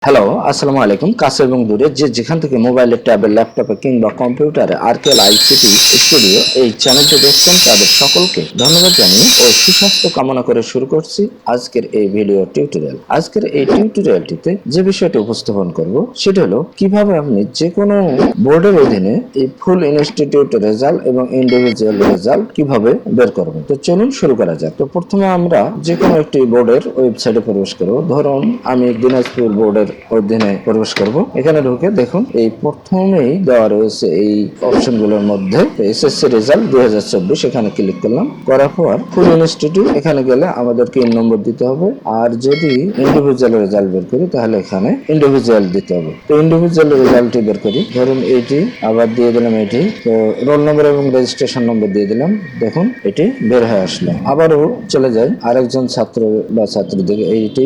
Hello, আসসালামু আলাইকুম। কাছে এবং দূরে যে যেখান থেকে মোবাইলে, ট্যাবে, ল্যাপটপে কিংবা কম্পিউটারে আরকেএল আইসিটি স্টুডিও এই চ্যানেলটি দেখছেন তাদের সকলকে ধন্যবাদ জানিয়ে ও সুস্বাস্থ্য কামনা করে শুরু করছি আজকের এই ভিডিও টিউটোরিয়াল। আজকের এই টিউটোরিয়ালটিতে যে বিষয়টি উপস্থাপন করব সেটা হলো কিভাবে আপনি যে কোনো বোর্ডের অধীনে এই ফুল ইনস্টিটিউট রেজাল্ট এবং ইন্ডিভিজুয়াল রেজাল্ট কিভাবে বের করবেন। তো চলুন শুরু করা যাক। তো প্রথমে আমরা যে কোনো একটি বোর্ডের ওয়েবসাইটে প্রবেশ করব। ধরুন আমি দিনাজপুর বোর্ডের অধীনে প্রবেশ করব। এখানে ঢুকে দেখুন এই প্রথমেই দেওয়া রয়েছে এই অপশনগুলোর মধ্যে এসএসসি রেজাল্ট 2024, এখানে ক্লিক করলাম। করার পর ফুল ইনস্টিটিউট এখানে গেলে আমাদেরকে নম্বর দিতে হবে, আর যদি ইন্ডিভিজুয়াল রেজাল্ট বের করি তাহলে এখানে ইন্ডিভিজুয়াল দিতে হবে। তো ইন্ডিভিজুয়াল রেজাল্টটি বের করি। ধরুন এইটি আবার দিয়ে দিলাম, এটি তো রোল নম্বর এবং রেজিস্ট্রেশন নম্বর দিয়ে দিলাম। দেখুন এটি বের হয়ে আসলো। আবারও চলে যাই আরেকজন ছাত্র বা ছাত্রী থেকে এইটি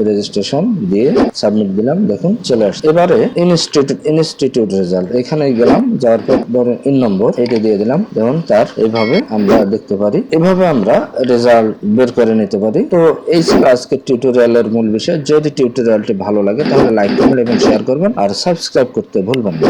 রেজিস্ট্রেশন দিয়ে সাবমিট দিলাম। দেখুন চলে আসছে। এবারে ইনস্টিটিউট রেজাল্ট এখানে গেলাম, যাওয়ার পর ধরুন ইন নম্বর এটা দিয়ে দিলাম। যেমন তার এইভাবে আমরা দেখতে পারি, এভাবে আমরা রেজাল্ট বের করে নিতে পারি। তো এই ছিল আজকের টিউটোরিয়ালের মূল বিষয়। যদি টিউটোরিয়ালটি ভালো লাগে তাহলে লাইক করবেন এবং শেয়ার করবেন, আর সাবস্ক্রাইব করতে ভুলবেন না।